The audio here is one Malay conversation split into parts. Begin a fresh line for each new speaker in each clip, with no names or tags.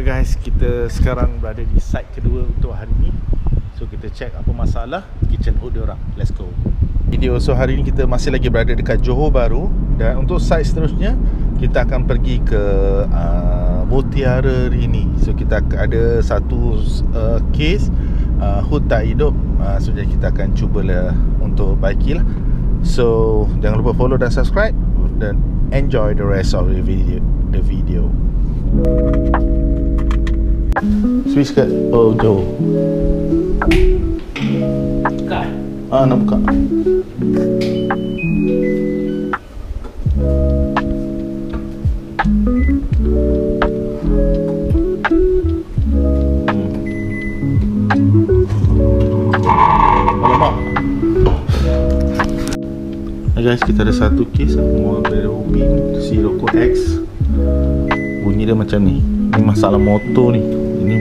guys, kita sekarang berada di site kedua untuk hari ni. So kita check apa masalah kitchen hood diorang. Let's go video. So hari ni kita masih lagi berada dekat Johor Bahru. Dan untuk site seterusnya kita akan pergi ke Mutiara Rini. So kita ada satu case hood tak hidup. So jadi kita akan cubalah untuk baiki lah. So jangan lupa follow dan subscribe, dan enjoy the rest of the video. Switch kat jauh.
Buka.
Nak buka. Alamak. Guys, kita ada satu case Marlboro Beam Sirocco X. Bunyi dia macam ni. Ini masalah motor ni. Ini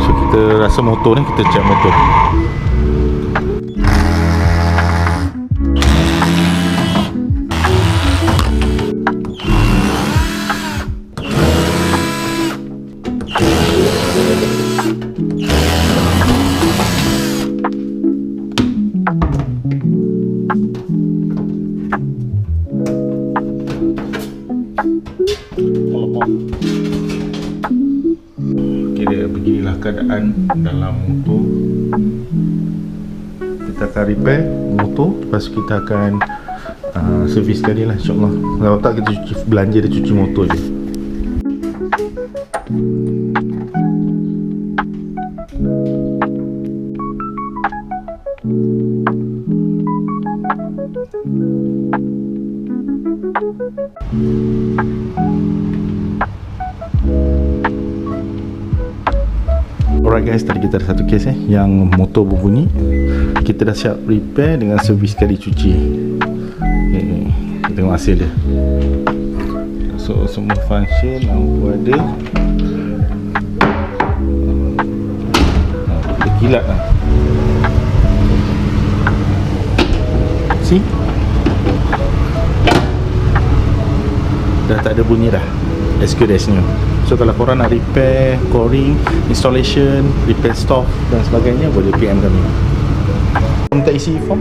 so kita rasa motor ni, kita check motor. Kira beginilah keadaan dalam motor. Kita akan repair motor, lepas tu kita akan servis sekali lah, insyaAllah. Kalau tak, kita belanja dia cuci motor je. Alright guys, tadi kita ada satu case yang motor berbunyi. Kita dah siap repair dengan servis sekali cuci. Kita tengok hasil dia. So semua function, lampu ada. Dia kilat lah. See? Dah tak ada bunyi dah. As good as new. So kalau korang nak repair, coring, installation, repair stop dan sebagainya, boleh PM kami. Minta isi form.